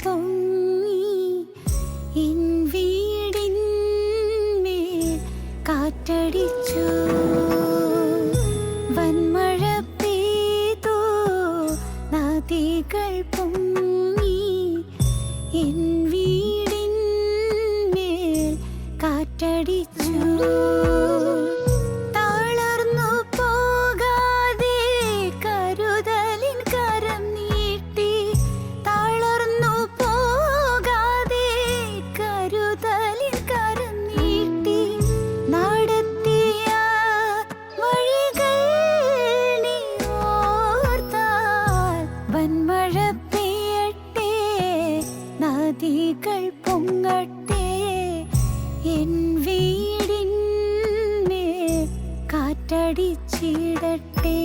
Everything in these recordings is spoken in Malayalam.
പൊങ്ങി എൻ വീടിന്മേൽ കാറ്റടിച്ചു. വന്മഴ പെയ്തു നദികൾ പൊങ്ങി എൻ വീടിന്മേൽ കാറ്റടിച്ചു. നദികൾ പൊങ്ങട്ടെ എൻ വീടിന്മേൽ കാറ്റടിച്ചിടട്ടെ.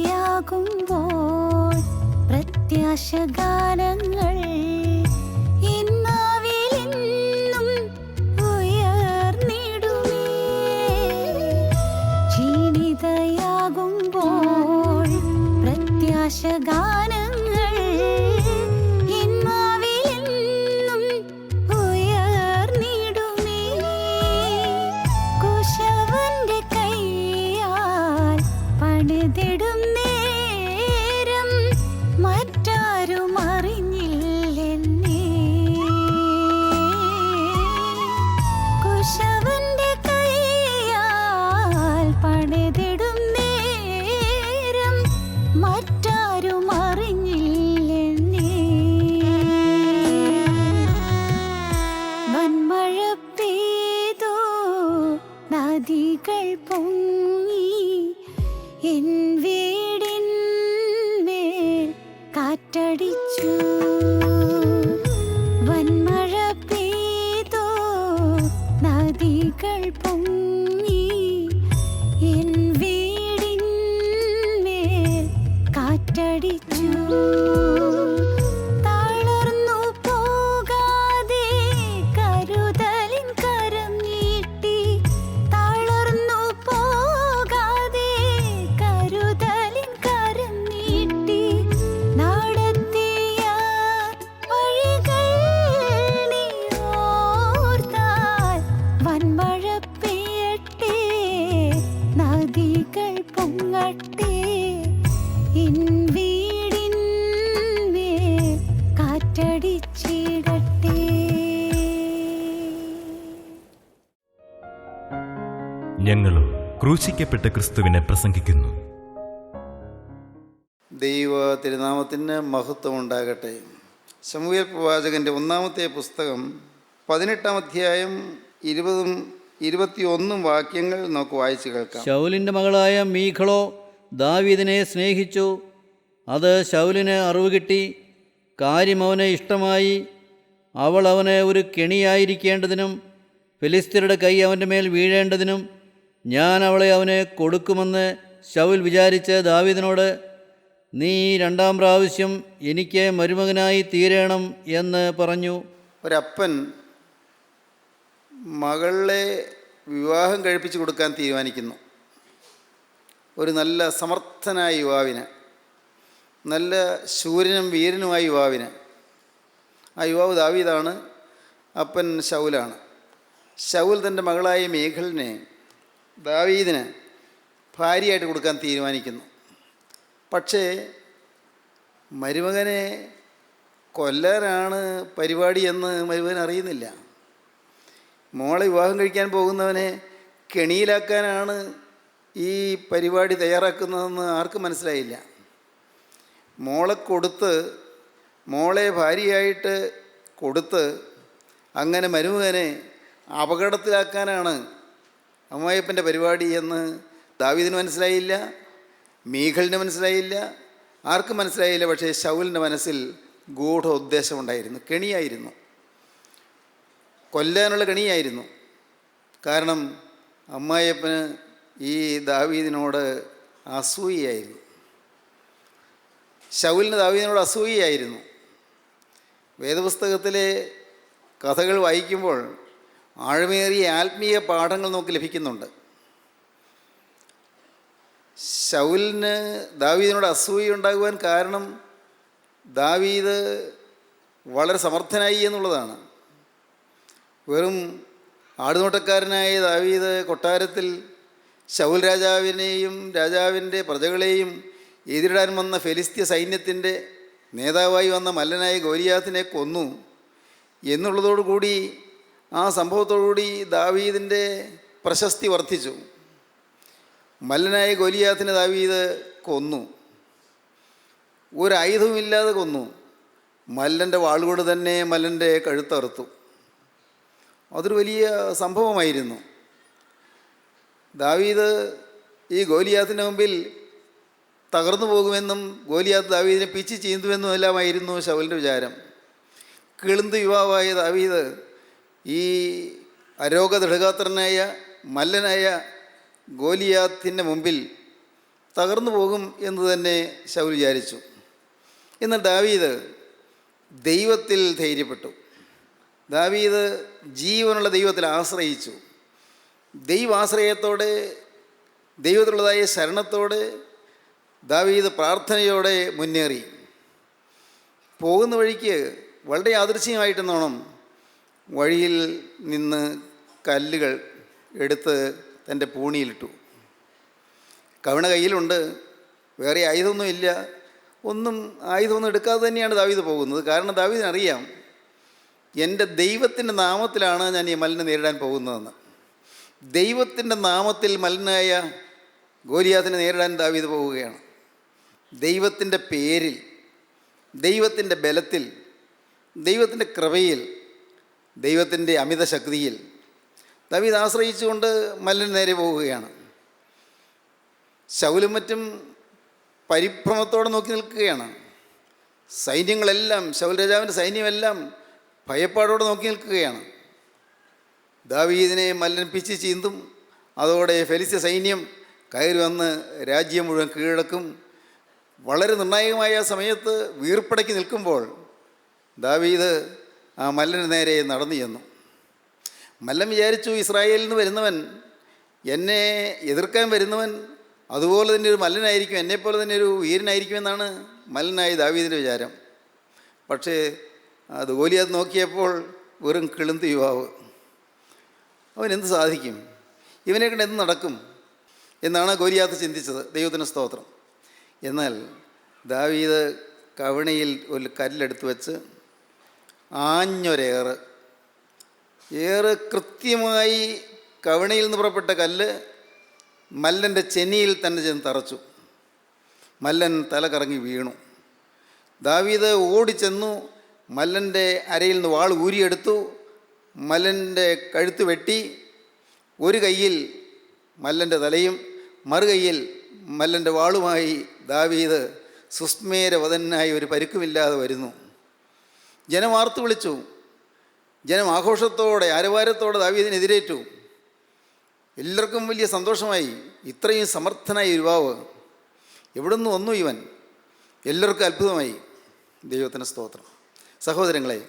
ക്ഷീണിതയാകുമ്പോൾ പ്രത്യാശഗാനങ്ങൾ എന്നാവിലെന്നും ഉയർന്നിടുമേ. ക്ഷീണിതയാകുമ്പോൾ പ്രത്യാശഗാനങ്ങൾ എന്നാവിലെന്നും ഉയർന്നിടുമേ. കുശവന്റെ കൈയാൽ പണിതിടും നേരം മറ്റാരും അറിഞ്ഞില്ലെന്നേ. കുശവന്റെ കൈയാൽ പണിതിടും നേരം മറ്റാരും അറിഞ്ഞില്ലെന്നേ. വന്മഴ പെയ്തു നദികൾ പൊങ്ങി എൻ വീടിന്മേൽ കാറ്റടിച്ചു. വന്മഴ പെയ്തു നദികൾ പൊങ്ങി എൻ വീടിന്മേൽ കാറ്റടിച്ചു. തളർന്നു പോകാതെ കരുതലിൻ കരം നീട്ടി. തളർന്നു പോകാതെ കരുതലിൻ കരം നീട്ടി. നടത്തിയ വഴികൾ നീ ഓർത്താൽ വന്മഴ പെയ്യട്ടെ നദികൾ പൊങ്ങട്ടെ എൻ വീടിന്മേൽ കാറ്റടിച്ചിടട്ടെ. ഞങ്ങളും ക്രൂശിക്കപ്പെട്ട ക്രിസ്തുവിനെ പ്രസംഗിക്കുന്നു. ദൈവ തിരുനാമത്തിന് മഹത്വം ഉണ്ടാകട്ടെ. ശമൂവേൽ പ്രവാചകൻ്റെ 1-ാമത്തെ പുസ്തകം 18-ാം അധ്യായം 20-21 വാക്യങ്ങൾ നമുക്ക് വായിച്ചു കേൾക്കാം. ശൗലിൻ്റെ മകളായ മീഖളോ ദാവീദിനെ സ്നേഹിച്ചു. അത് ശൗലിന് അറിവ് കിട്ടി. കാര്യം അവന് ഇഷ്ടമായി. അവൾ അവന് ഒരു കെണിയായിരിക്കേണ്ടതിനും ഫിലിസ്ത്യരുടെ കൈ അവൻ്റെ മേൽ വീഴേണ്ടതിനും ഞാൻ അവളെ അവന് കൊടുക്കുമെന്ന് ശൗൽ വിചാരിച്ച് ദാവീദിനോട്, നീ 2-ാം പ്രാവശ്യം എനിക്ക് മരുമകനായി തീരണം എന്ന് പറഞ്ഞു. ഒരപ്പൻ മകളെ വിവാഹം കഴിപ്പിച്ചു കൊടുക്കാൻ തീരുമാനിക്കുന്നു. ഒരു നല്ല സമർത്ഥനായ യുവാവിന്, നല്ല ശൂരനും വീരനുമായ യുവാവിന്. ആ യുവാവ് ദാവീദാണ്, അപ്പൻ ശൗലാണ്. ശൗൽ തൻ്റെ മകളായ മീഖളിനെ ദാവീദിന് ഭാര്യയായിട്ട് കൊടുക്കാൻ തീരുമാനിക്കുന്നു. പക്ഷേ മരുമകനെ കൊല്ലാനാണ് പരിപാടി എന്ന് മരുമകൻ അറിയുന്നില്ല. മോളെ വിവാഹം കഴിക്കാൻ പോകുന്നവനെ കെണിയിലാക്കാനാണ് ഈ പരിപാടി തയ്യാറാക്കുന്നതെന്ന് ആർക്കും മനസ്സിലായില്ല. മോളെ ഭാര്യയായിട്ട് കൊടുത്ത് അങ്ങനെ മരുമകനെ അപകടത്തിലാക്കാനാണ് അമ്മായിയപ്പൻ്റെ പരിപാടി എന്ന് ദാവീദിന് മനസ്സിലായില്ല, മീഖളിന് മനസ്സിലായില്ല, ആർക്കും മനസ്സിലായില്ല. പക്ഷേ ശൗലിൻ്റെ മനസ്സിൽ ഗൂഢ ഉദ്ദേശമുണ്ടായിരുന്നു, കെണിയായിരുന്നു. കൊല്ലാനുള്ള കെണിയായിരുന്നു. കാരണം അമ്മായിയപ്പന് ഈ ദാവീദിനോട് അസൂയയായിരുന്നു. ശൗലിന് ദാവീദിനോട് അസൂയയായിരുന്നു. വേദപുസ്തകത്തിലെ കഥകൾ വായിക്കുമ്പോൾ ആഴമേറിയ ആത്മീയ പാഠങ്ങൾ നമുക്ക് ലഭിക്കുന്നുണ്ട്. ശൗലിന് ദാവീദിനോട് അസൂയ ഉണ്ടാകുവാൻ കാരണം ദാവീദ് വളരെ സമർത്ഥനായി എന്നുള്ളതാണ്. വെറും ആടുനോട്ടക്കാരനായ ദാവീദ് കൊട്ടാരത്തിൽ ശൗൽ രാജാവിനെയും രാജാവിൻ്റെ പ്രജകളെയും എതിരിടാൻ വന്ന ഫെലിസ്ത്യ സൈന്യത്തിൻ്റെ നേതാവായി വന്ന മല്ലനായ ഗോലിയാത്തിനെ കൊന്നു എന്നുള്ളതോടുകൂടി ആ സംഭവത്തോടുകൂടി ദാവീദിൻ്റെ പ്രശസ്തി വർദ്ധിച്ചു. മല്ലനായ ഗോലിയാത്തിനെ ദാവീദ് കൊന്നു. ഒരായുധവുമില്ലാതെ കൊന്നു. മല്ലൻ്റെ വാളുകൊണ്ട് തന്നെ മല്ലൻ്റെ കഴുത്തറുത്തു. അതൊരു വലിയ സംഭവമായിരുന്നു. ദാവീദ് ഈ ഗോലിയാത്തിൻ്റെ മുമ്പിൽ തകർന്നു പോകുമെന്നും ഗോലിയാത്ത് ദാവീദിനെ പിച്ച് ചീന്തുമെന്നും എല്ലാമായിരുന്നു ശൗലിൻ്റെ വിചാരം. കിളുന്ത് യുവാവായ ദാവീദ് ഈ അരോഗദൃഢഗാത്രനായ മല്ലനായ ഗോലിയാത്തിൻ്റെ മുമ്പിൽ തകർന്നു പോകും എന്ന് തന്നെ ശൗൽ വിചാരിച്ചു. എന്നാൽ ദാവീദ് ദൈവത്തിൽ ധൈര്യപ്പെട്ടു. ദാവീദ് ജീവനുള്ള ദൈവത്തിൽ ആശ്രയിച്ചു. ദൈവാശ്രയത്തോടെ, ദൈവത്തിലുള്ളതായ ശരണത്തോടെ ദാവീദ് പ്രാർത്ഥനയോടെ മുന്നേറി. പോകുന്ന വഴിക്ക് വളരെ യാദൃച്ഛികമായിട്ടെന്നോണം വഴിയിൽ നിന്ന് കല്ലുകൾ എടുത്ത് തൻ്റെ പൂണിയിലിട്ടു. കവണ കയ്യിലുണ്ട്, വേറെ ആയുധമൊന്നുമില്ല. ആയുധമൊന്നും എടുക്കാതെ തന്നെയാണ് ദാവീദ് പോകുന്നത്. കാരണം ദാവീദിനറിയാം, എൻ്റെ ദൈവത്തിൻ്റെ നാമത്തിലാണ് ഞാൻ ഈ മല്ലനെ നേരിടാൻ പോകുന്നതെന്ന്. ദൈവത്തിൻ്റെ നാമത്തിൽ മല്ലനായ ഗോലിയാത്തിനെ നേരിടാൻ ദാവീദ് പോവുകയാണ്. ദൈവത്തിൻ്റെ പേരിൽ, ദൈവത്തിൻ്റെ ബലത്തിൽ, ദൈവത്തിൻ്റെ കൃപയിൽ, ദൈവത്തിൻ്റെ അമിത ശക്തിയിൽ ദാവീദ് ആശ്രയിച്ചുകൊണ്ട് മല്ലന് നേരെ പോവുകയാണ്. ശൗലും മറ്റും പരിഭ്രമത്തോടെ നോക്കി നിൽക്കുകയാണ്. സൈന്യങ്ങളെല്ലാം, ശൗൽ രാജാവിൻ്റെ സൈന്യമെല്ലാം ഭയപ്പാടോടെ നോക്കി നിൽക്കുകയാണ്. ദാവീദിനെ മല്ലൻ പിച്ച് ചീന്തും, അതോടെ ഫെലിസ്ത്യ സൈന്യം കയറി വന്ന് രാജ്യം മുഴുവൻ കീഴടക്കും. വളരെ നിർണായകമായ സമയത്ത് വീർപ്പടക്കി നിൽക്കുമ്പോൾ ദാവീദ് ആ മല്ലന് നേരെ നടന്നു ചെന്നു. മല്ലൻ വിചാരിച്ചു, ഇസ്രായേലിൽ നിന്ന് വരുന്നവൻ, എന്നെ എതിർക്കാൻ വരുന്നവൻ അതുപോലെ തന്നെ ഒരു മല്ലനായിരിക്കും, എന്നെപ്പോലെ തന്നെ ഒരു വീരനായിരിക്കുമെന്നാണ് മല്ലനായി ദാവീദിൻ്റെ വിചാരം. പക്ഷേ അത് ഗോലിയാത്ത് നോക്കിയപ്പോൾ വെറും കിളുന്ത് യുവാവ്. അവൻ എന്ത് സാധിക്കും, ഇവനെ കൊണ്ട് എന്ത് നടക്കും എന്നാണ് ഗോലിയാത്ത് ചിന്തിച്ചത്. ദൈവത്തിന് സ്തോത്രം. എന്നാൽ ദാവീദ് കവണയിൽ ഒരു കല്ലെടുത്ത് വെച്ച് ആഞ്ഞൊരേറ്, ഏറ് കൃത്യമായി കവണയിൽ നിന്ന് പുറപ്പെട്ട കല്ല് മല്ലൻ്റെ ചെന്നിയിൽ തന്നെ ചെന്ന് തറച്ചു. മല്ലൻ തല കറങ്ങി വീണു. ദാവീദ് ഓടിച്ചെന്നു മല്ലൻ്റെ അരയിൽ നിന്ന് വാൾ ഊരിയെടുത്തു. മല്ലൻ്റെ കഴുത്ത് വെട്ടി. ഒരു കയ്യിൽ മല്ലൻ്റെ തലയും മറുകൈയിൽ മല്ലൻ്റെ വാളുമായി ദാവീദ് സുസ്മേരവദനായി ഒരു പരുക്കുമില്ലാതെ വരുന്നു. ജനം ആർത്തു വിളിച്ചു. ജനം ആഘോഷത്തോടെ, ആരവാരത്തോടെ ദാവീദിനെതിരേറ്റു. എല്ലാവർക്കും വലിയ സന്തോഷമായി. ഇത്രയും സമർത്ഥനായ യുവാവ് എവിടെ നിന്ന് വന്നു ഇവൻ? എല്ലാവർക്കും അത്ഭുതമായി. ദൈവത്തിന് സ്തോത്രം. സഹോദരങ്ങളെ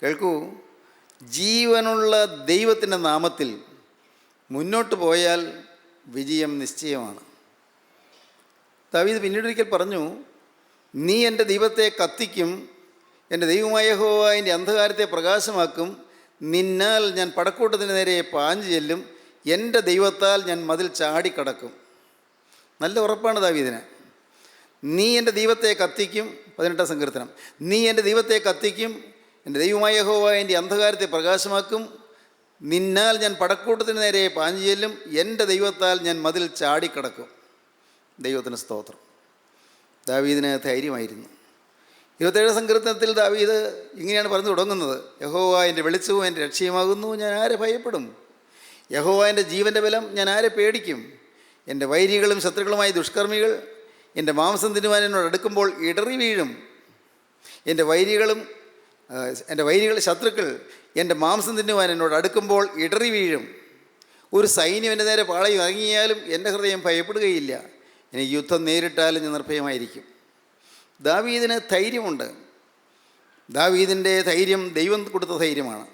കേൾക്കൂ, ജീവനുള്ള ദൈവത്തിൻ്റെ നാമത്തിൽ മുന്നോട്ട് പോയാൽ വിജയം നിശ്ചയമാണ്. ദാവീദ് പിന്നീടൊരിക്കൽ പറഞ്ഞു, നീ എൻ്റെ ദൈവത്തെ കത്തിക്കും, എൻ്റെ ദൈവമായ യഹോവ എൻ്റെ അന്ധകാരത്തെ പ്രകാശമാക്കും, നിന്നാൽ ഞാൻ പടക്കൂട്ടത്തിന് നേരെ പാഞ്ഞു ചെല്ലും, എൻ്റെ ദൈവത്താൽ ഞാൻ മതിൽ ചാടിക്കടക്കും. നല്ല ഉറപ്പാണ് ദാവീദിന്. നീ എൻ്റെ ദൈവത്തെ കത്തിക്കും, 18-ാം സങ്കീർത്തനം. നീ എൻ്റെ ദൈവത്തെ കത്തിക്കും, എൻ്റെ ദൈവമായ യഹോവ എൻ്റെ അന്ധകാരത്തെ പ്രകാശമാക്കും, നിന്നാൽ ഞാൻ പടക്കൂട്ടത്തിന് നേരെ പാഞ്ഞു ചെല്ലും, എൻ്റെ ദൈവത്താൽ ഞാൻ മതിൽ ചാടിക്കടക്കും. ദൈവത്തിന് സ്തോത്രം. ദാവീദിന് ധൈര്യമായിരുന്നു. 27-ാം സങ്കീർത്തനത്തിൽ ദാവീദ് ഇങ്ങനെയാണ് പറഞ്ഞു തുടങ്ങുന്നത്: യഹോവ എൻ്റെ വെളിച്ചവും എൻ്റെ രക്ഷയുമാകുന്നു, ഞാൻ ആരെ ഭയപ്പെടും? യഹോവ എൻ്റെ ജീവൻ്റെ ബലം, ഞാൻ ആരെ പേടിക്കും? എൻ്റെ വൈരികളും ശത്രുക്കളുമായ ദുഷ്കർമ്മികൾ എൻ്റെ മാംസം തിന്നുവാൻ എന്നോട് അടുക്കുമ്പോൾ ഇടറി വീഴും. എൻ്റെ വൈരികൾ ശത്രുക്കൾ എൻ്റെ മാംസം തിന്നുവാൻ എന്നോട് അടുക്കുമ്പോൾ ഇടറി വീഴും. ഒരു സൈന്യം എൻ്റെ നേരെ പാളയം ഇറങ്ങിയാലും എൻ്റെ ഹൃദയം ഭയപ്പെടുകയില്ല. എനിക്ക് യുദ്ധം നേരിട്ടാലും ഞാൻ നിർഭയമായിരിക്കും. ദാവീദിന് ധൈര്യമുണ്ട്. ദാവീദിൻ്റെ ധൈര്യം ദൈവം കൊടുത്ത ധൈര്യമാണ്.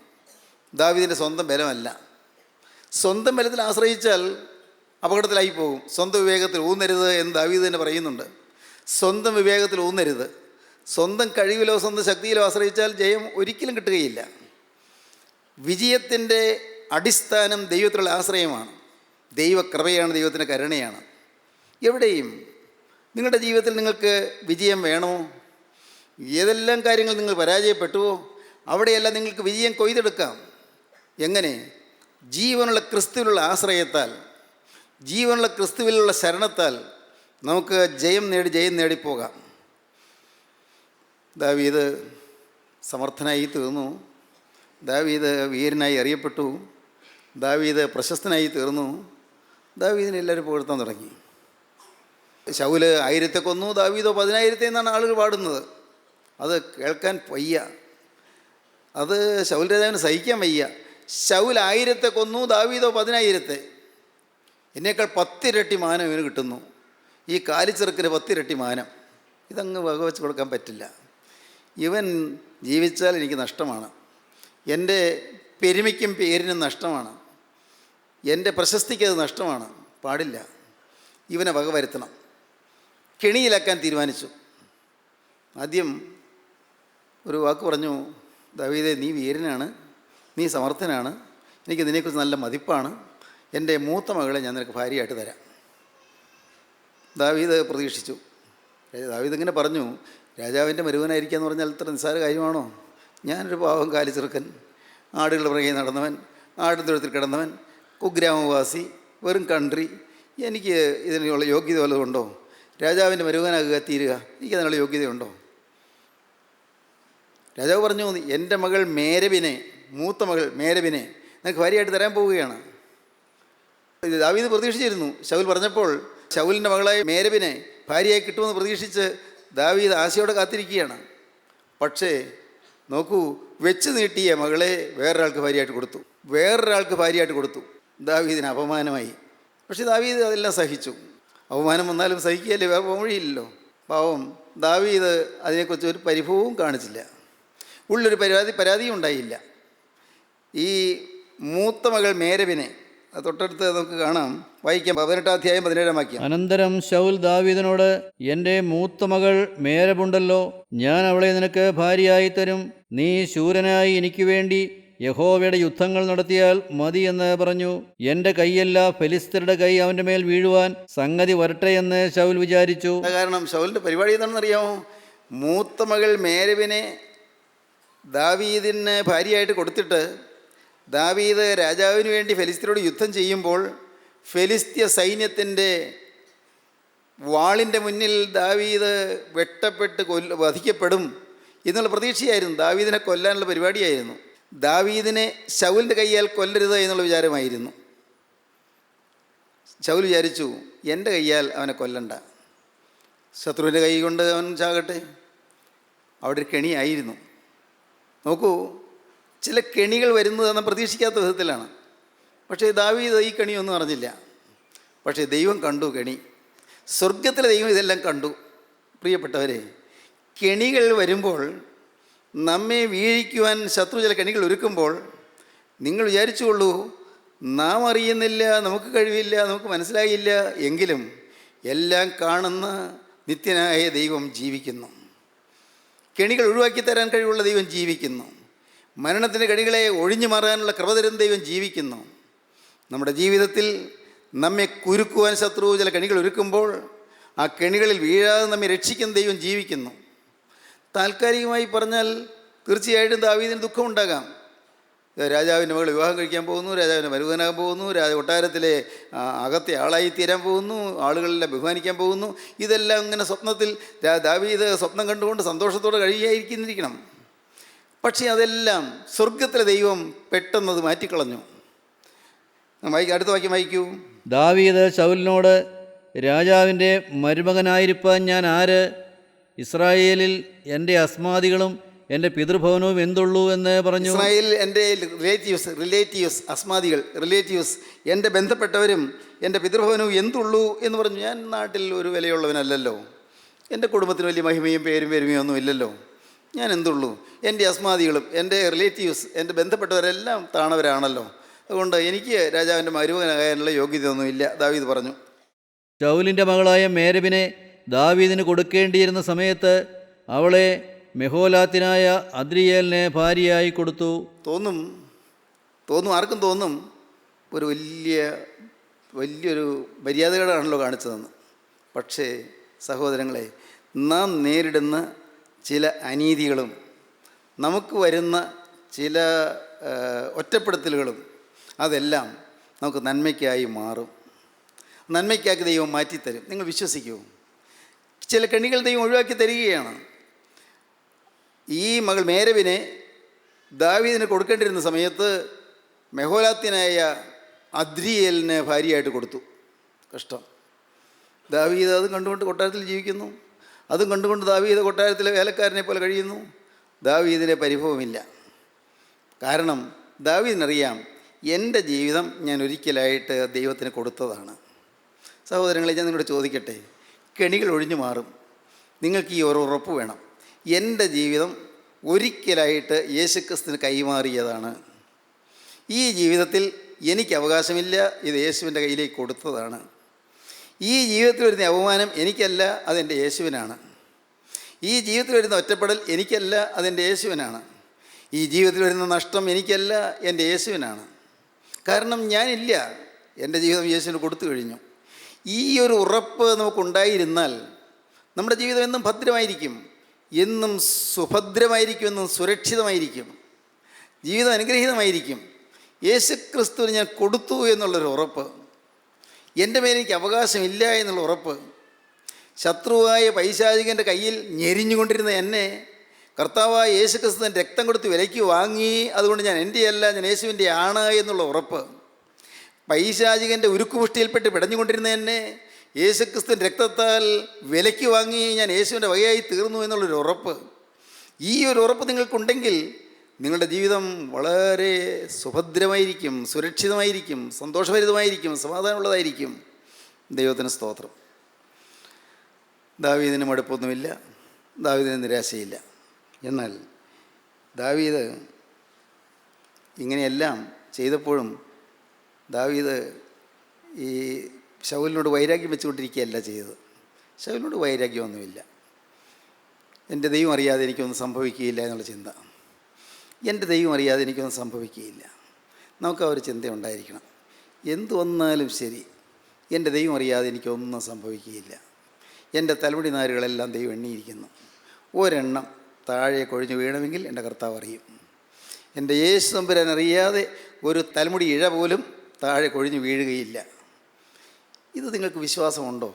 ദാവീദിൻ്റെ സ്വന്തം ബലമല്ല. സ്വന്തം ബലത്തിൽ ആശ്രയിച്ചാൽ അപകടത്തിലായി പോകും. സ്വന്തം വിവേകത്തിൽ ഊന്നരുത് എന്ന് ദാവീദ് തന്നെ പറയുന്നുണ്ട്. സ്വന്തം വിവേകത്തിൽ ഊന്നരുത്. സ്വന്തം കഴിവിലോ സ്വന്തം ശക്തിയിലോ ആശ്രയിച്ചാൽ ജയം ഒരിക്കലും കിട്ടുകയില്ല. വിജയത്തിൻ്റെ അടിസ്ഥാനം ദൈവത്തിലുള്ള ആശ്രയമാണ്. ദൈവകൃപയാണ്, ദൈവത്തിൻ്റെ കരുണയാണ്. എവിടെയും നിങ്ങളുടെ ജീവിതത്തിൽ നിങ്ങൾക്ക് വിജയം വേണോ? ഏതെല്ലാം കാര്യങ്ങൾ നിങ്ങൾ പരാജയപ്പെട്ടുവോ അവിടെയെല്ലാം നിങ്ങൾക്ക് വിജയം കൊയ്തെടുക്കാം. എങ്ങനെ? ജീവനുള്ള ക്രിസ്തുവിലുള്ള ആശ്രയത്താൽ, ജീവനുള്ള ക്രിസ്തുവിലുള്ള ശരണത്താൽ നമുക്ക് ജയം നേടിപ്പോകാം. ദാവീദ് സമർത്ഥനായി തീർന്നു. ദാവീദ് വീരനായി അറിയപ്പെട്ടു. ദാവീദ് പ്രശസ്തനായി തീർന്നു. ദാവീദിനെ എല്ലാവരും പുകഴ്ത്താൻ തുടങ്ങി. ശൗല് 1000 കൊന്നു, ദാവീദോ 10,000 എന്നാണ് ആളുകൾ പാടുന്നത്. അത് കേൾക്കാൻ വയ്യ. അത് ശൗൽ രാജാവിന് സഹിക്കാൻ വയ്യ. ശൗൽ 1000 കൊന്നു, ദാവീദോ 10,000. എന്നേക്കാൾ 10 ഇരട്ടി മാനം ഇവന് കിട്ടുന്നു. ഈ കാലിച്ചെറുക്കിന് 10 ഇരട്ടി മാനം. ഇതങ്ങ് വകവെച്ച് കൊടുക്കാൻ പറ്റില്ല. ഇവൻ ജീവിച്ചാൽ എനിക്ക് നഷ്ടമാണ്. എൻ്റെ പെരുമയ്ക്കും പേരിനും നഷ്ടമാണ്. എൻ്റെ പ്രശസ്തിക്ക് അത് നഷ്ടമാണ്. പാടില്ല. ഇവനെ വകവരുത്തണം. കെണിയിലാക്കാൻ തീരുമാനിച്ചു. ആദ്യം ഒരു വാക്ക് പറഞ്ഞു, ദാവീദേ, നീ വീരനാണ്, നീ സമർത്ഥനാണ്, എനിക്ക് നിന്നെക്കുറിച്ച് നല്ല മതിപ്പാണ്. എൻ്റെ മൂത്ത മകളെ ഞാൻ നിനക്ക് ഭാര്യയായിട്ട് തരാം. ദാവീദ് പ്രതീക്ഷിച്ചു. ദാവീദ് ഇങ്ങനെ പറഞ്ഞു, രാജാവിൻ്റെ മരുവനായിരിക്കുക എന്ന് പറഞ്ഞാൽ അത്ര നിസ്സാര കാര്യമാണോ? ഞാനൊരു പാവം കാലിച്ചെറുക്കൻ, ആടുകളുടെ പുറകെ നടന്നവൻ, ആടുതൊഴുത്തിൽ കിടന്നവൻ, കുഗ്രാമവാസി, വെറും കൺട്രി. എനിക്ക് ഇതിനുള്ള യോഗ്യത വല്ലതുണ്ടോ? രാജാവിൻ്റെ മരുവനാകുക, തീരുക, എനിക്കതിനുള്ള യോഗ്യതയുണ്ടോ? രാജാവ് പറഞ്ഞു, എൻ്റെ മകൾ മേരബിനെ, മൂത്ത മകൾ മേരബിനെ നിനക്ക് ഭാര്യയായിട്ട് തരാൻ പോവുകയാണ്. ദാവീദ് പ്രതീക്ഷിച്ചിരുന്നു. ശൗൽ പറഞ്ഞപ്പോൾ ശൗലിൻ്റെ മകളായ മേരബിനെ ഭാര്യയായി കിട്ടുമെന്ന് പ്രതീക്ഷിച്ച് ദാവീദ് ആശയോടെ കാത്തിരിക്കുകയാണ്. പക്ഷേ നോക്കൂ, വെച്ച് നീട്ടിയ മകളെ വേറൊരാൾക്ക് ഭാര്യയായിട്ട് കൊടുത്തു. ദാവീദിന് അപമാനമായി. പക്ഷേ ദാവീദ് അതെല്ലാം സഹിച്ചു. അപമാനം വന്നാലും സഹിക്കുകയല്ലേ, വേറെ വഴിയില്ലല്ലോ. പാവം ദാവീദ് അതിനെക്കുറിച്ച് ഒരു പരിഭവവും കാണിച്ചില്ല. ഉള്ളൊരു പരാതിയും ഉണ്ടായില്ല. ഈ മൂത്ത മകൾ മേരബിനെ തൊട്ടടുത്ത് നമുക്ക് കാണാം, വായിക്കാം. 18-ാം അധ്യായം 17-ാം വാക്യം. അനന്തരം ശൗൽ ദാവീദിനോട്, എൻ്റെ മൂത്ത മകൾ മേരബുണ്ടല്ലോ, ഞാൻ അവളെ നിനക്ക് ഭാര്യയായി തരും. നീ ശൂരനായി എനിക്ക് വേണ്ടി യഹോവയുടെ യുദ്ധങ്ങൾ നടത്തിയാൽ മതി എന്ന് പറഞ്ഞു. എൻ്റെ കൈയല്ല, ഫെലിസ്ത്യരുടെ കൈ അവൻ്റെ മേൽ വീഴുവാൻ സംഗതി വരട്ടെ എന്ന് ശൗൽ വിചാരിച്ചു. കാരണം ശൗലിൻ്റെ പരിപാടി എന്താണെന്നറിയാമോ? മൂത്ത മകൾ മേരബിനെ ദാവീദിന് ഭാര്യയായിട്ട് കൊടുത്തിട്ട് ദാവീദ് രാജാവിന് വേണ്ടി ഫെലിസ്ത്യരോട് യുദ്ധം ചെയ്യുമ്പോൾ ഫെലിസ്ത്യ സൈന്യത്തിൻ്റെ വാളിൻ്റെ മുന്നിൽ ദാവീദ് വെട്ടപ്പെട്ട് വധിക്കപ്പെടും എന്നുള്ള പ്രതീക്ഷയായിരുന്നു. ദാവീദിനെ കൊല്ലാനുള്ള പരിപാടിയായിരുന്നു. ദാവീദിനെ ശൗലിൻ്റെ കയ്യാൽ കൊല്ലരുത് എന്നുള്ള വിചാരമായിരുന്നു. ശൗൽ വിചാരിച്ചു, എൻ്റെ കയ്യാൽ അവനെ കൊല്ലണ്ട, ശത്രുവിൻ്റെ കൈ കൊണ്ട് അവൻ ചാകട്ടെ. അവിടെ ഒരു കെണിയായിരുന്നു. നോക്കൂ, ചില കെണികൾ വരുന്നത് നമ്മൾ പ്രതീക്ഷിക്കാത്ത വിധത്തിലാണ്. പക്ഷേ ദാവീദ് ഈ കെണിയൊന്നും അറിഞ്ഞില്ല. പക്ഷേ ദൈവം കണ്ടു കെണി. സ്വർഗത്തിലെ ദൈവം ഇതെല്ലാം കണ്ടു. പ്രിയപ്പെട്ടവരെ, കെണികൾ വരുമ്പോൾ, നമ്മെ വീഴിക്കുവാൻ ശത്രു ചില കെണികൾ ഒരുക്കുമ്പോൾ നിങ്ങൾ വിചാരിച്ചുകൊള്ളൂ, നാം അറിയുന്നില്ല, നമുക്ക് കഴിവില്ല, നമുക്ക് മനസ്സിലായില്ല, എങ്കിലും എല്ലാം കാണുന്ന നിത്യനായ ദൈവം ജീവിക്കുന്നു. കെണികൾ ഒഴിവാക്കി തരാൻ കഴിവുള്ള ദൈവം ജീവിക്കുന്നു. മരണത്തിൻ്റെ കെണികളെ ഒഴിഞ്ഞു മാറാനുള്ള കൃപ തരുന്ന ദൈവം ജീവിക്കുന്നു. നമ്മുടെ ജീവിതത്തിൽ നമ്മെ കുരുക്കുവാൻ ശത്രു ചില കെണികൾ ഒരുക്കുമ്പോൾ ആ കെണികളിൽ വീഴാതെ നമ്മെ രക്ഷിക്കുന്ന ദൈവം ജീവിക്കുന്നു. താൽക്കാലികമായി പറഞ്ഞാൽ തീർച്ചയായിട്ടും ദാവീദിന് ദുഃഖമുണ്ടാകാം. രാജാവിൻ്റെ മകൾ വിവാഹം കഴിക്കാൻ പോകുന്നു, രാജാവിൻ്റെ മരുമകനാകാൻ പോകുന്നു, കൊട്ടാരത്തിലെ അകത്തെ ആളായി തീരാൻ പോകുന്നു, ആളുകളെല്ലാം ബഹുമാനിക്കാൻ പോകുന്നു. ഇതെല്ലാം ഇങ്ങനെ സ്വപ്നത്തിൽ ദാവീദ് സ്വപ്നം കണ്ടുകൊണ്ട് സന്തോഷത്തോടെ കഴിയായിരിക്കുന്നിരിക്കണം. പക്ഷേ അതെല്ലാം സ്വർഗത്തിലെ ദൈവം പെട്ടെന്നത് മാറ്റിക്കളഞ്ഞു. അടുത്ത വാക്യം വായിക്കൂ. ദാവീദ് ശൗലിനോട്, രാജാവിൻ്റെ മരുമകനായിരിക്കാൻ ഞാൻ ആര്? ഇസ്രായേലിൽ എൻ്റെ അസ്മാദികളും എൻ്റെ പിതൃഭവനവും എന്തുള്ളൂ എന്ന് പറഞ്ഞു. ഇസ്രായേൽ എൻ്റെ റിലേറ്റീവ്സ് അസ്മാദികൾ റിലേറ്റീവ്സ്, എൻ്റെ ബന്ധപ്പെട്ടവരും എൻ്റെ പിതൃഭവനവും എന്തുള്ളൂ എന്ന് പറഞ്ഞു. ഞാൻ നാട്ടിൽ ഒരു വിലയുള്ളവനല്ലല്ലോ, എൻ്റെ കുടുംബത്തിന് വലിയ മഹിമയും പേരും പെരുമയും ഒന്നും ഇല്ലല്ലോ, ഞാൻ എന്തുള്ളൂ? എൻ്റെ അസ്മാദികളും എൻ്റെ റിലേറ്റീവ്സ് എൻ്റെ ബന്ധപ്പെട്ടവരെല്ലാം താണവരാണല്ലോ, അതുകൊണ്ട് എനിക്ക് രാജാവിൻ്റെ മരുമകനാകാനുള്ള യോഗ്യതയൊന്നുമില്ല, ദാവീദ് പറഞ്ഞു. ശൗലിൻ്റെ മകളായ മേരബിനെ ദാവീദിന് കൊടുക്കേണ്ടിയിരുന്ന സമയത്ത് അവളെ മെഹോലാത്തിനായ അദ്രിയേലിനെ ഭാര്യയായി കൊടുത്തു. തോന്നും ആർക്കും തോന്നും ഒരു വലിയൊരു മര്യാദകളാണല്ലോ കാണിച്ചതെന്ന്. പക്ഷേ സഹോദരങ്ങളെ, നാം നേരിടുന്ന ചില അനീതികളും നമുക്ക് വരുന്ന ചില ഒറ്റപ്പെടുത്തലുകളും അതെല്ലാം നമുക്ക് നന്മയ്ക്കായി മാറും. നന്മയ്ക്കാക്കി ദൈവം മാറ്റിത്തരും. നിങ്ങൾ വിശ്വസിക്കുമോ? ചില കെണികൾ ദൈവം ഒഴിവാക്കി തരികയാണ്. ഈ മകൾ മേരബിനെ ദാവീദിന് കൊടുക്കേണ്ടിരുന്ന സമയത്ത് മെഹോലാത്യനായ അദ്രിയേലിനെ ഭാര്യയായിട്ട് കൊടുത്തു. കഷ്ടം. ദാവീദ് അതും കണ്ടുകൊണ്ട് കൊട്ടാരത്തിൽ ജീവിക്കുന്നു, അതും കണ്ടുകൊണ്ട് ദാവീദ് കൊട്ടാരത്തിലെ വേലക്കാരനെ പോലെ കഴിയുന്നു. ദാവീദിന് പരിഭവമില്ല. കാരണം ദാവീദിനറിയാം, എൻ്റെ ജീവിതം ഞാൻ ഒരിക്കലായിട്ട് ദൈവത്തിന് കൊടുത്തതാണ്. സഹോദരങ്ങളെ, ഞാൻ നിങ്ങളോട് ചോദിക്കട്ടെ, കെണികൾ ഒഴിഞ്ഞു മാറും. നിങ്ങൾക്ക് ഈ ഒരു ഉറപ്പ് വേണം, എൻ്റെ ജീവിതം ഒരിക്കലായിട്ട് യേശുക്രിസ്തുവിന് കൈമാറിയതാണ്. ഈ ജീവിതത്തിൽ എനിക്ക് അവകാശമില്ല, ഇത് യേശുവിൻ്റെ കയ്യിലേക്ക് കൊടുത്തതാണ്. ഈ ജീവിതത്തിൽ വരുന്ന അവമാനം എനിക്കല്ല, അതെൻ്റെ യേശുവിനാണ്. ഈ ജീവിതത്തിൽ വരുന്ന ഒറ്റപ്പെടൽ എനിക്കല്ല, അതെൻ്റെ യേശുവിനാണ്. ഈ ജീവിതത്തിൽ വരുന്ന നഷ്ടം എനിക്കല്ല, എൻ്റെ യേശുവിനാണ്. കാരണം ഞാനില്ല, എൻ്റെ ജീവിതം യേശുവിന് കൊടുത്തു കഴിഞ്ഞു. ഈ ഒരു ഉറപ്പ് നമുക്കുണ്ടായിരുന്നാൽ നമ്മുടെ ജീവിതം എന്നും ഭദ്രമായിരിക്കും, എന്നും സുഭദ്രമായിരിക്കും, എന്നും സുരക്ഷിതമായിരിക്കും, ജീവിതം അനുഗ്രഹീതമായിരിക്കും. യേശുക്രിസ്തുവിന് ഞാൻ കൊടുത്തു എന്നുള്ളൊരു ഉറപ്പ്, എൻ്റെ മേലെ എനിക്ക് അവകാശമില്ല എന്നുള്ള ഉറപ്പ്. ശത്രുവായ പൈശാചികൻ്റെ കയ്യിൽ ഞെരിഞ്ഞുകൊണ്ടിരുന്ന എന്നെ കർത്താവായ യേശുക്രിസ്തുവിൻ്റെ രക്തം കൊടുത്ത് വിലയ്ക്ക് വാങ്ങി, അതുകൊണ്ട് ഞാൻ എൻ്റെയല്ല, ഞാൻ യേശുവിൻ്റെ ആണ് എന്നുള്ള ഉറപ്പ്. പൈശാചികൻ്റെ ഉരുക്കുമുഷ്ടിയിൽപ്പെട്ട് പിടഞ്ഞുകൊണ്ടിരുന്ന എന്നെ യേശുക്രിസ്തുവിൻ്റെ രക്തത്താൽ വിലയ്ക്ക് വാങ്ങി, ഞാൻ യേശുവിൻ്റെ വകയായി തീർന്നു എന്നുള്ളൊരു ഉറപ്പ്. ഈ ഒരു ഉറപ്പ് നിങ്ങൾക്കുണ്ടെങ്കിൽ നിങ്ങളുടെ ജീവിതം വളരെ സുഭദ്രമായിരിക്കും, സുരക്ഷിതമായിരിക്കും, സന്തോഷഭരിതമായിരിക്കും, സമാധാനമുള്ളതായിരിക്കും. ദൈവത്തിന് സ്തോത്രം. ദാവീദിന് മടുപ്പൊന്നുമില്ല, ദാവീദിന് നിരാശയില്ല. എന്നാൽ ദാവീദ് ഇങ്ങനെയെല്ലാം ചെയ്തപ്പോഴും ദാവീദ് ഈ ശൗലിനോട് വൈരാഗ്യം വെച്ചുകൊണ്ടിരിക്കുകയല്ല ചെയ്തത്. ശൗലിനോട് വൈരാഗ്യമൊന്നുമില്ല. എൻ്റെ ദൈവം അറിയാതെ എനിക്കൊന്നും സംഭവിക്കുകയില്ല എന്നുള്ള ചിന്ത. എൻ്റെ ദൈവം അറിയാതെ എനിക്കൊന്നും സംഭവിക്കുകയില്ല. നമുക്ക് ആ ഒരു ചിന്ത ഉണ്ടായിരിക്കണം. എന്തു വന്നാലും ശരി, എൻ്റെ ദൈവം അറിയാതെ എനിക്കൊന്നും സംഭവിക്കുകയില്ല. എൻ്റെ തലമുടി നാരുകളെല്ലാം ദൈവം എണ്ണിയിരിക്കുന്നു. ഒരെണ്ണം താഴെ കൊഴിഞ്ഞു വീണമെങ്കിൽ എൻ്റെ കർത്താവ് അറിയും. എൻ്റെ യേശു തമ്പുരാൻ അറിയാതെ ഒരു തലമുടി ഇഴ പോലും താഴെ കൊഴിഞ്ഞു വീഴുകയില്ല. ഇത് നിങ്ങൾക്ക് വിശ്വാസമുണ്ടോ?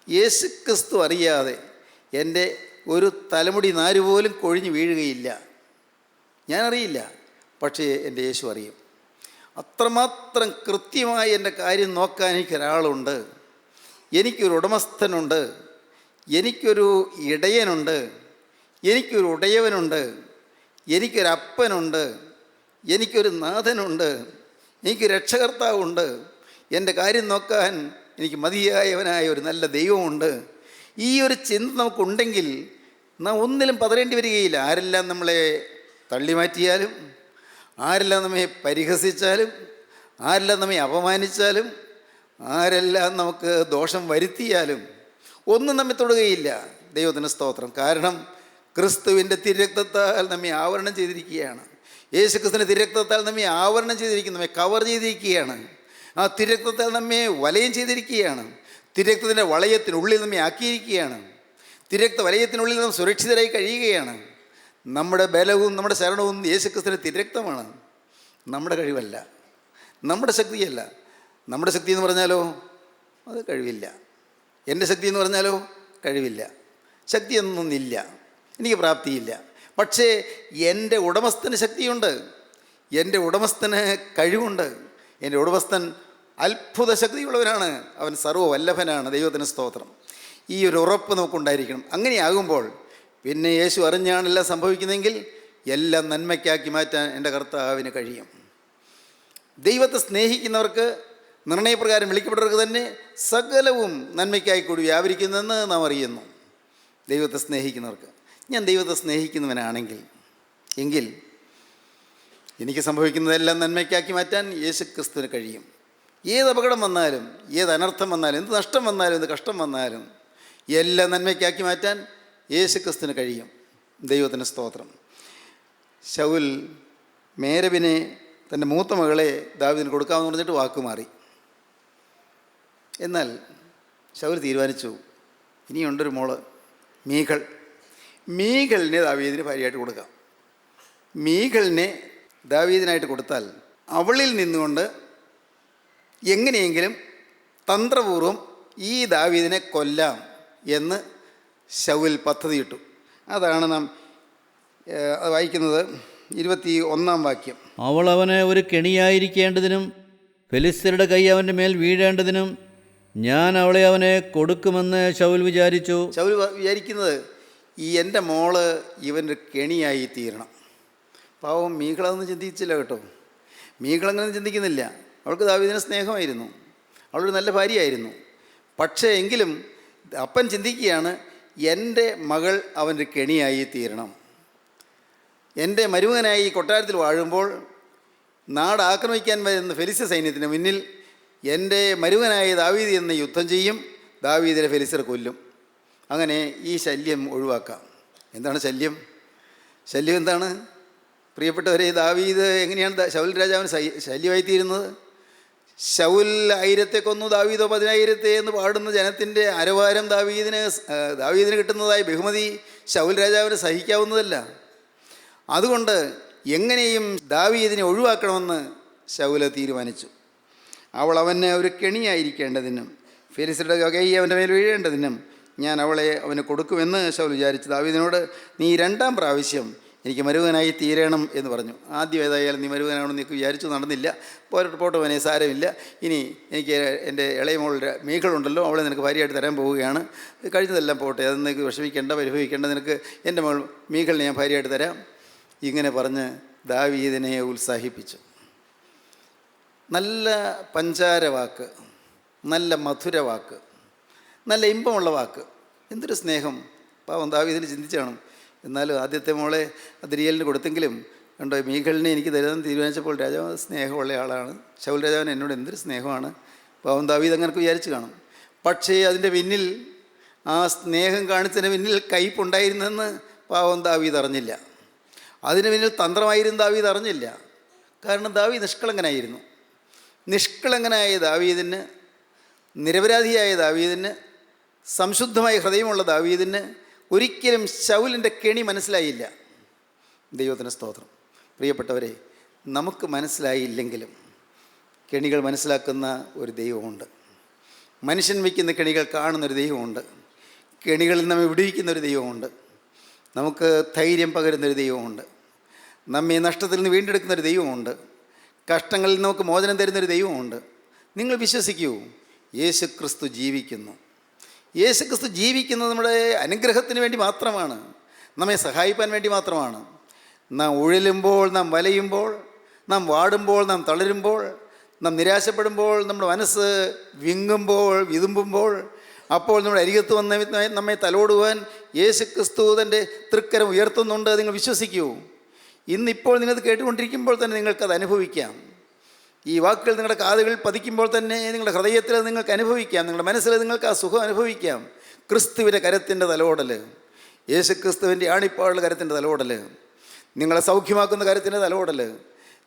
യേശു ക്രിസ്തു അറിയാതെ എൻ്റെ ഒരു തലമുടി നാര് പോലും കൊഴിഞ്ഞു വീഴുകയില്ല. ഞാനറിയില്ല, പക്ഷേ എൻ്റെ യേശു അറിയും. അത്രമാത്രം കൃത്യമായി എൻ്റെ കാര്യം നോക്കാൻ എനിക്കൊരാളുണ്ട്, എനിക്കൊരു ഉടമസ്ഥനുണ്ട്, എനിക്കൊരു ഇടയനുണ്ട്, എനിക്കൊരു ഉടയവനുണ്ട്, എനിക്കൊരപ്പനുണ്ട്, എനിക്കൊരു നാഥനുണ്ട്, എനിക്ക് രക്ഷകർത്താവുണ്ട്. എൻ്റെ കാര്യം നോക്കാൻ എനിക്ക് മതിയായവനായ ഒരു നല്ല ദൈവമുണ്ട്. ഈ ഒരു ചിന്ത നമുക്കുണ്ടെങ്കിൽ നാം ഒന്നിലും പതറേണ്ടി വരികയില്ല. ആരെല്ലാം നമ്മളെ തള്ളിമാറ്റിയാലും, ആരെല്ലാം നമ്മെ പരിഹസിച്ചാലും, ആരെല്ലാം നമ്മെ അപമാനിച്ചാലും, ആരെല്ലാം നമുക്ക് ദോഷം വരുത്തിയാലും ഒന്നും നമ്മെ തൊടുകയില്ല. ദൈവത്തിന് സ്തോത്രം. കാരണം ക്രിസ്തുവിൻ്റെ തിരുരക്തത്താൽ നമ്മെ ആവരണം ചെയ്തിരിക്കുകയാണ്. യേശു ക്രിസ്തുവിൻ്റെ തിരുരക്തത്താൽ നമ്മെ ആവരണം ചെയ്തിരിക്കുന്നു, നമ്മെ കവർ ചെയ്തിരിക്കുകയാണ്. ആ തിരുരക്തത്താൽ നമ്മെ വലയം ചെയ്തിരിക്കുകയാണ്. തിരുരക്തത്തിൻ്റെ വളയത്തിനുള്ളിൽ നമ്മെ ആക്കിയിരിക്കുകയാണ്. തിരുരക്ത വലയത്തിനുള്ളിൽ നാം സുരക്ഷിതരായി കഴിയുകയാണ്. നമ്മുടെ ബലവും നമ്മുടെ ശരണവും യേശു ക്രിസ്തുവിൻ്റെ തിരുരക്തമാണ്, നമ്മുടെ കഴിവല്ല, നമ്മുടെ ശക്തിയല്ല. നമ്മുടെ ശക്തി എന്ന് പറഞ്ഞാലോ അത് കഴിവില്ല. എൻ്റെ ശക്തി എന്ന് പറഞ്ഞാലോ കഴിവില്ല. ശക്തിയൊന്നുമില്ല, എനിക്ക് പ്രാപ്തിയില്ല. പക്ഷേ എൻ്റെ ഉടമസ്ഥന് ശക്തിയുണ്ട്, എൻ്റെ ഉടമസ്ഥന് കഴിവുണ്ട്. എൻ്റെ ഉടമസ്ഥൻ അത്ഭുത ശക്തിയുള്ളവനാണ്, അവൻ സർവ്വവല്ലഭനാണ്. ദൈവത്തിന് സ്തോത്രം. ഈ ഒരു ഉറപ്പ് നമുക്കുണ്ടായിരിക്കണം. അങ്ങനെയാകുമ്പോൾ പിന്നെ യേശു അറിഞ്ഞാണ് എല്ലാം സംഭവിക്കുന്നതെങ്കിൽ എല്ലാം നന്മയ്ക്കാക്കി മാറ്റാൻ എൻ്റെ കർത്താവിന് കഴിയും. ദൈവത്തെ സ്നേഹിക്കുന്നവർക്ക്, നിർണയപ്രകാരം വിളിക്കപ്പെട്ടവർക്ക് തന്നെ സകലവും നന്മയ്ക്കായി കൂടി വ്യാപരിക്കുന്നെന്ന് നാം അറിയുന്നു. ദൈവത്തെ സ്നേഹിക്കുന്നവർക്ക്, ഞാൻ ദൈവത്തെ സ്നേഹിക്കുന്നവനാണെങ്കിൽ എങ്കിൽ എനിക്ക് സംഭവിക്കുന്നതെല്ലാം നന്മയ്ക്കാക്കി മാറ്റാൻ യേശു ക്രിസ്തുവിന് കഴിയും. ഏത് അപകടം വന്നാലും, ഏത് അനർത്ഥം വന്നാലും, എന്ത് നഷ്ടം വന്നാലും, എന്ത് കഷ്ടം വന്നാലും എല്ലാം നന്മയ്ക്കാക്കി മാറ്റാൻ യേശു ക്രിസ്തുവിന് കഴിയും. ദൈവത്തിന് സ്തോത്രം. ശൗൽ മേരബിനെ, തൻ്റെ മൂത്ത മകളെ ദാവീദിന് കൊടുക്കാമെന്ന് പറഞ്ഞിട്ട് വാക്കുമാറി. എന്നാൽ ശൗൽ തീരുമാനിച്ചു, ഇനിയുണ്ടൊരു മോള് മീഖളിനെ ദാവീദിന് ഭാര്യയായിട്ട് കൊടുക്കാം. മീഖളിനെ ദാവീദിനായിട്ട് കൊടുത്താൽ അവളിൽ നിന്നുകൊണ്ട് എങ്ങനെയെങ്കിലും തന്ത്രപൂർവ്വം ഈ ദാവീദിനെ കൊല്ലാം എന്ന് ശൗൽ പദ്ധതിയിട്ടു. അതാണ് നാം വായിക്കുന്നത് 21-ാം വാക്യം. അവൾ അവന് ഒരു കെണിയായിരിക്കേണ്ടതിനും ഫെലിസ്ത്യരുടെ കൈ അവൻ്റെ മേൽ വീഴേണ്ടതിനും ഞാൻ അവളെ അവനെ കൊടുക്കുമെന്ന് ശൗൽ വിചാരിച്ചു. ശൗൽ വിചാരിക്കുന്നത്, ഈ എൻ്റെ മോള് ഇവൻ്റെ കെണിയായി തീരണം. പാവം മീഖളൊന്നും ചിന്തിച്ചില്ല കേട്ടോ. മീഖളങ്ങനെ ചിന്തിക്കുന്നില്ല. അവൾക്ക് ദാവീദിന് സ്നേഹമായിരുന്നു, അവളൊരു നല്ല ഭാര്യയായിരുന്നു. പക്ഷേ എങ്കിലും അപ്പൻ ചിന്തിക്കുകയാണ്, എൻ്റെ മകൾ അവൻ്റെ കെണിയായി തീരണം. എൻ്റെ മരുമകനായി കൊട്ടാരത്തിൽ വാഴുമ്പോൾ നാട് ആക്രമിക്കാൻ വരുന്ന ഫെലിസ്ത്യ സൈന്യത്തിന് മുന്നിൽ എൻ്റെ മരുമകനായ ദാവീദ് എന്ന് യുദ്ധം ചെയ്യും, ദാവീദിനെ ഫെലിസ്ത്യർ കൊല്ലും. അങ്ങനെ ഈ ശല്യം ഒഴിവാക്കാം. എന്താണ് ശല്യം? ശല്യം എന്താണ് പ്രിയപ്പെട്ടവരെ? ദാവീദ് എങ്ങനെയാണ് ശൗൽ രാജാവിന് ശല്യമായിത്തീരുന്നത്? ശൗൽ 1000 കൊന്നു, ദാവീദോ 10,000 എന്ന് പാടുന്ന ജനത്തിൻ്റെ അരവാരം ദാവീദിന് കിട്ടുന്നതായ ബഹുമതി ശൗൽ രാജാവിന് സഹിക്കാവുന്നതല്ല. അതുകൊണ്ട് എങ്ങനെയും ദാവീദിനെ ഒഴിവാക്കണമെന്ന് ശൗല് തീരുമാനിച്ചു. അവൾ അവന് ഒരു കെണിയായിരിക്കേണ്ടതിനും ഫെലിസ്ത്യരുടെ കൈ അവൻ്റെ മേൽ വീഴേണ്ടതിനും ഞാൻ അവളെ അവന് കൊടുക്കുമെന്ന് ശൗൽ വിചാരിച്ചു. ദാവീദിനോട്, നീ 2-ാം പ്രാവശ്യം എനിക്ക് മരുമകനായി തീരണം എന്ന് പറഞ്ഞു. ആദ്യം ഏതായാലും നീ മരുമകനാണെന്ന് നീക്ക് വിചാരിച്ചു, നടന്നില്ല. പോട്ടെ മോനെ, സാരമില്ല. ഇനി എനിക്ക് എൻ്റെ ഇളയ മോളുടെ മീഖളുണ്ടല്ലോ, അവളെ നിനക്ക് ഭാര്യയായിട്ട് തരാൻ പോവുകയാണ്. കഴിഞ്ഞതെല്ലാം പോട്ടെ, അത് നിനക്ക് വിഷമിക്കേണ്ട, പരിഭവിക്കേണ്ട. നിനക്ക് എൻ്റെ മകൾ മീഖളിനെ ഞാൻ ഭാര്യയായിട്ട് തരാം. ഇങ്ങനെ പറഞ്ഞ് ദാവീദിനെ ഉത്സാഹിപ്പിച്ചു. നല്ല പഞ്ചാര വാക്ക്, നല്ല മധുര വാക്ക്, നല്ല ഇമ്പമുള്ള വാക്ക്. എന്തൊരു സ്നേഹം! പാവം ദാവീദിന് ചിന്തിച്ചു കാണും. എന്നാലും ആദ്യത്തെ മോളെ അദ്രിയേലിന് കൊടുത്തെങ്കിലും കണ്ടോ, മീഖളിനെ എനിക്ക് തരുമെന്ന് തീരുമാനിച്ചപ്പോൾ രാജാവ് സ്നേഹമുള്ള ആളാണ്. ശൗൽ രാജാവിന് എന്നോട് എന്തൊരു സ്നേഹമാണ്. പാവം ദാവീദ് അങ്ങനെ വിചാരിച്ച് കാണും. പക്ഷേ അതിൻ്റെ പിന്നിൽ, ആ സ്നേഹം കാണിച്ചതിന് പിന്നിൽ കയ്പുണ്ടായിരുന്നെന്ന് പാവം ദാവീദ് അറിഞ്ഞില്ല. അതിന് പിന്നിൽ തന്ത്രമായിരുന്നു ദാവീദ് അറിഞ്ഞില്ല. കാരണം ദാവീദ് നിഷ്കളങ്കനായിരുന്നു. നിഷ്കളങ്കനായ ദാവീദിന്, നിരപരാധിയായ ദാവീദിന്, സംശുദ്ധമായ ഹൃദയമുള്ള ദാവീദിന് ഒരിക്കലും ശൗലിൻ്റെ കെണി മനസ്സിലായില്ല. ദൈവത്തിന് സ്തോത്രം. പ്രിയപ്പെട്ടവരെ, നമുക്ക് മനസ്സിലായില്ലെങ്കിലും കെണികൾ മനസ്സിലാക്കുന്ന ഒരു ദൈവമുണ്ട്. മനുഷ്യൻ വയ്ക്കുന്ന കെണികൾ കാണുന്നൊരു ദൈവമുണ്ട്. കെണികളിൽ നമ്മെ വിടുവിക്കുന്നൊരു ദൈവമുണ്ട്. നമുക്ക് ധൈര്യം പകരുന്നൊരു ദൈവമുണ്ട്. നമ്മെ നഷ്ടത്തിൽ നിന്ന് വീണ്ടെടുക്കുന്നൊരു ദൈവമുണ്ട്. കഷ്ടങ്ങളിൽ നമുക്ക് മോചനം തരുന്നൊരു ദൈവമുണ്ട്. നിങ്ങൾ വിശ്വസിക്കൂ, യേശു ക്രിസ്തു ജീവിക്കുന്നു. യേശു ക്രിസ്തു ജീവിക്കുന്നത് നമ്മുടെ അനുഗ്രഹത്തിന് വേണ്ടി മാത്രമാണ്, നമ്മെ സഹായിപ്പാൻ വേണ്ടി മാത്രമാണ്. നാം ഉഴലുമ്പോൾ, നാം വലയുമ്പോൾ, നാം വാടുമ്പോൾ, നാം തളരുമ്പോൾ, നാം നിരാശപ്പെടുമ്പോൾ, നമ്മുടെ മനസ്സ് വിങ്ങുമ്പോൾ, വിതുമ്പുമ്പോൾ, അപ്പോൾ നമ്മുടെ അരികത്ത് വന്ന് നമ്മെ തലോടുവാൻ യേശു ക്രിസ്തു തൻ്റെ തൃക്കരം ഉയർത്തുന്നുണ്ട്. നിങ്ങൾ വിശ്വസിക്കൂ. ഇന്നിപ്പോൾ നിങ്ങളത് കേട്ടുകൊണ്ടിരിക്കുമ്പോൾ തന്നെ നിങ്ങൾക്കത് അനുഭവിക്കാം. ഈ വാക്കുകൾ നിങ്ങളുടെ കാതുകളിൽ പതിക്കുമ്പോൾ തന്നെ നിങ്ങളുടെ ഹൃദയത്തിൽ നിങ്ങൾക്ക് അനുഭവിക്കാം. നിങ്ങളുടെ മനസ്സിൽ നിങ്ങൾക്ക് ആ സുഖം അനുഭവിക്കാം. ക്രിസ്തുവിൻ്റെ കരത്തിൻ്റെ തലോടൽ, യേശു ക്രിസ്തുവിൻ്റെ ആണിപ്പാടുള്ള കരത്തിൻ്റെ തലോടൽ, നിങ്ങളെ സൗഖ്യമാക്കുന്ന കരത്തിൻ്റെ തലോടൽ,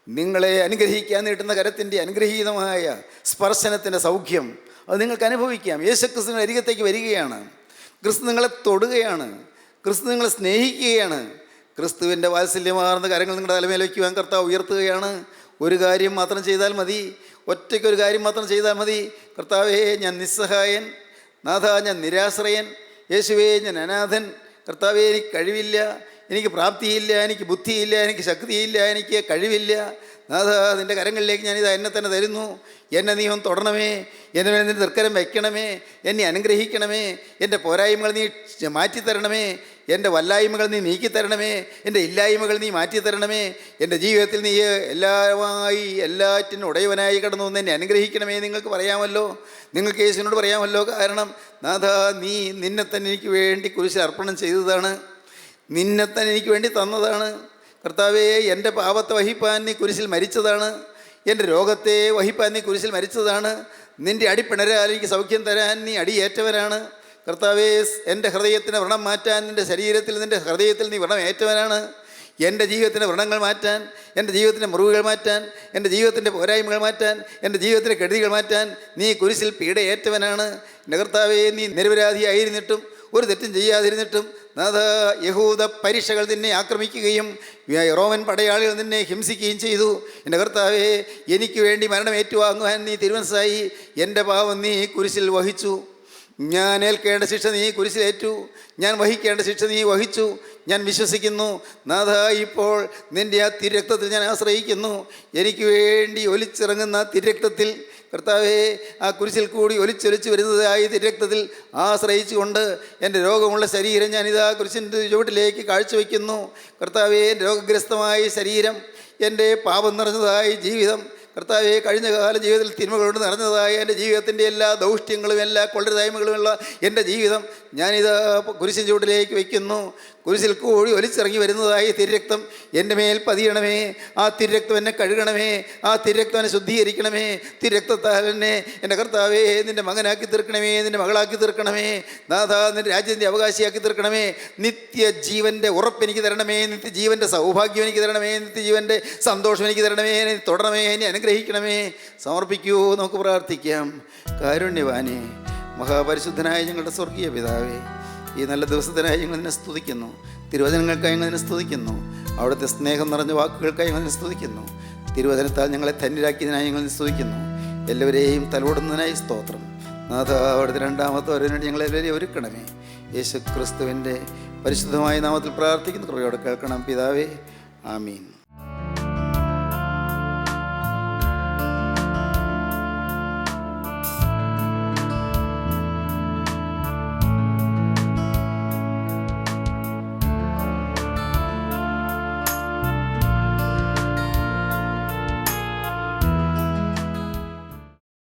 നിങ്ങളെ അനുഗ്രഹിക്കാൻ നീട്ടുന്ന കരത്തിൻ്റെ അനുഗ്രഹീതമായ സ്പർശനത്തിൻ്റെ സൗഖ്യം, അത് നിങ്ങൾക്ക് അനുഭവിക്കാം. യേശു ക്രിസ്തുവിൻ്റെ അരികത്തേക്ക് വരികയാണ്. ക്രിസ്തു നിങ്ങളെ തൊടുകയാണ്. ക്രിസ്തു നിങ്ങളെ സ്നേഹിക്കുകയാണ്. ക്രിസ്തുവിൻ്റെ വാത്സല്യമാർന്ന കരങ്ങൾ നിങ്ങളുടെ തലമേൽ വയ്ക്കുവാൻ കർത്താവ് ഉയർത്തുകയാണ്. ഒരു കാര്യം മാത്രം ചെയ്താൽ മതി, ഒറ്റയ്ക്കൊരു കാര്യം മാത്രം ചെയ്താൽ മതി. കർത്താവേ, ഞാൻ നിസ്സഹായൻ, നാഥ ഞാൻ നിരാശ്രയൻ, യേശുവേ ഞാൻ അനാഥൻ, കർത്താവേ എനിക്ക് കഴിവില്ല, എനിക്ക് പ്രാപ്തിയില്ല, എനിക്ക് ബുദ്ധിയില്ല, എനിക്ക് ശക്തിയില്ല, എനിക്ക് കഴിവില്ല. നാഥ, നിൻ്റെ കരങ്ങളിലേക്ക് ഞാനിത് എന്നെ തന്നെ തരുന്നു. എന്നെ നീ ഒന്ന് തൊടണമേ, എന്നെ നിൻ്റെ തൃക്കരം വയ്ക്കണമേ, എന്നെ അനുഗ്രഹിക്കണമേ, എൻ്റെ പോരായ്മകൾ നീ മാറ്റിത്തരണമേ, എൻ്റെ വല്ലായ്മകൾ നീ നീക്കിത്തരണമേ, എൻ്റെ ഇല്ലായ്മകൾ നീ മാറ്റിത്തരണമേ. എൻ്റെ ജീവിതത്തിൽ നീ എല്ലാറ്റിനും ഉടയവനായി കടന്നു വന്ന് എന്നെ അനുഗ്രഹിക്കണമേ. നിങ്ങൾക്ക് പറയാമല്ലോ, നിങ്ങൾക്ക് യേശുവിനോട് പറയാമല്ലോ. കാരണം നാഥ, നീ നിന്നെ തന്നെ എനിക്ക് വേണ്ടി കുരിശിൽ അർപ്പണം ചെയ്തതാണ്, നിന്നെ തന്നെ എനിക്ക് വേണ്ടി തന്നതാണ്. കർത്താവേ, എൻ്റെ പാപത്തെ വഹിപ്പാൻ നീ കുരിശിൽ മരിച്ചതാണ്, എൻ്റെ രോഗത്തെ വഹിപ്പാൻ നീ കുരിശിൽ മരിച്ചതാണ്. നിൻ്റെ അടിപ്പിണരാൽ എനിക്ക് സൗഖ്യം തരാൻ നീ അടിയേറ്റവനാണ്. കർത്താവേ, എൻ്റെ ഹൃദയത്തിന് വ്രണം മാറ്റാൻ നിൻ്റെ ശരീരത്തിൽ നിൻ്റെ ഹൃദയത്തിൽ നീ വ്രണം ഏറ്റവനാണ്. എൻ്റെ ജീവിതത്തിൻ്റെ വ്രണങ്ങൾ മാറ്റാൻ, എൻ്റെ ജീവിതത്തിൻ്റെ മുറിവുകൾ മാറ്റാൻ, എൻ്റെ ജീവിതത്തിൻ്റെ പോരായ്മകൾ മാറ്റാൻ, എൻ്റെ ജീവിതത്തിൻ്റെ കെടുതികൾ മാറ്റാൻ നീ കുരിശിൽ പീഡയേറ്റവനാണ്. എൻ്റെ കർത്താവേ, നീ നിരപരാധിയായിരുന്നിട്ടും ഒരു തെറ്റും ചെയ്യാതിരുന്നിട്ടും നാഥ, യഹൂദ പരീക്ഷകൾ നിന്നെ ആക്രമിക്കുകയും റോമൻ പടയാളികൾ നിന്നെ ഹിംസിക്കുകയും ചെയ്തു. എൻ്റെ കർത്താവേ, എനിക്ക് വേണ്ടി മരണം ഏറ്റുവാങ്ങുവാൻ നീ തിരുമനസ്സായി. എൻ്റെ പാവം നീ കുരിശിൽ വഹിച്ചു. ഞാൻ ഏൽക്കേണ്ട ശിക്ഷ നീ കുരിശിലേറ്റു, ഞാൻ വഹിക്കേണ്ട ശിക്ഷ നീ വഹിച്ചു. ഞാൻ വിശ്വസിക്കുന്നു നാഥ, ഇപ്പോൾ നിൻ്റെ ആ തിരക്തത്തിൽ ഞാൻ ആശ്രയിക്കുന്നു. എനിക്ക് വേണ്ടി ഒലിച്ചിറങ്ങുന്ന തിരക്തത്തിൽ കർത്താവേ, ആ കുരിശിൽ കൂടി ഒലിച്ചൊലിച്ച് വരുന്നതായി തിരക്തത്തിൽ ആശ്രയിച്ചുകൊണ്ട് എൻ്റെ രോഗമുള്ള ശരീരം ഞാനിതാ കുരിശിൻ്റെ ചുവട്ടിലേക്ക് കാഴ്ചവെക്കുന്നു. കർത്താവേ, എൻ്റെ രോഗഗ്രസ്തമായ ശരീരം, എൻ്റെ പാപം നിറഞ്ഞതായ ജീവിതം, കർത്താവെ, കഴിഞ്ഞ കാല ജീവിതത്തിൽ തിന്മകളുണ്ട് നിറഞ്ഞതായ എൻ്റെ ജീവിതത്തിൻ്റെ എല്ലാ ദൗഷ്ട്യങ്ങളും എല്ലാ കൊള്ളരുതായ്മകളുമുള്ള എൻ്റെ ജീവിതം ഞാനിത് കുരിശിൻ ചുവട്ടിലേക്ക് വയ്ക്കുന്നു. കുരിശിൽ കൂടി ഒലിച്ചിറങ്ങി വരുന്നതായ തിരക്തം എൻ്റെ മേൽ പതിയണമേ. ആ തിരക്തം എന്നെ കഴുകണമേ, ആ തിരക്തം എന്നെ ശുദ്ധീകരിക്കണമേ. തിരക്തത്താൽ എന്നെ എൻ്റെ കർത്താവേ നിൻ്റെ മകനാക്കി തീർക്കണമേ, നിൻ്റെ മകളാക്കി തീർക്കണമേ. നാഥ, നിൻ്റെ രാജ്യത്തിൻ്റെ അവകാശിയാക്കി തീർക്കണമേ. നിത്യജീവൻ്റെ ഉറപ്പ് എനിക്ക് തരണമേ, നിത്യജീവൻ്റെ സൗഭാഗ്യം എനിക്ക് തരണമേ, നിത്യജീവൻ്റെ സന്തോഷം എനിക്ക് തരണമേ. എന്നെ തുടരണമേ, എന്നെ അനുഗ്രഹിക്കണമേ. സമർപ്പിക്കൂ, നമുക്ക് പ്രാർത്ഥിക്കാം. കാരുണ്യവാനേ, മഹാപരിശുദ്ധനായ ഞങ്ങളുടെ സ്വർഗീയ പിതാവേ, ഈ നല്ല ദിവസത്തിനായി ഞങ്ങൾ നിന്നെ സ്തുതിക്കുന്നു. തിരുവചനങ്ങൾക്കായി ഞങ്ങൾ നിന്നെ സ്തുതിക്കുന്നു. അവിടുത്തെ സ്നേഹം നിറഞ്ഞ വാക്കുകൾക്കായി ഞങ്ങൾ നിന്നെ സ്തുതിക്കുന്നു. തിരുവചനത്താൽ ഞങ്ങളെ ധന്യരാക്കിയതിനായി ഞങ്ങൾ നിന്നെ സ്തുതിക്കുന്നു. എല്ലാവരെയും തലോടുന്നതിനായി സ്തോത്രം. നാഥ, അവിടുത്തെ രണ്ടാമത്തെ വരവിനായി ഞങ്ങളെല്ലാവരെയും ഒരുക്കണമേ. യേശു ക്രിസ്തുവിൻ്റെ പരിശുദ്ധമായ നാമത്തിൽ പ്രാർത്ഥിക്കുന്ന കൃപയോടെ കേൾക്കണം പിതാവേ. ആമീൻ.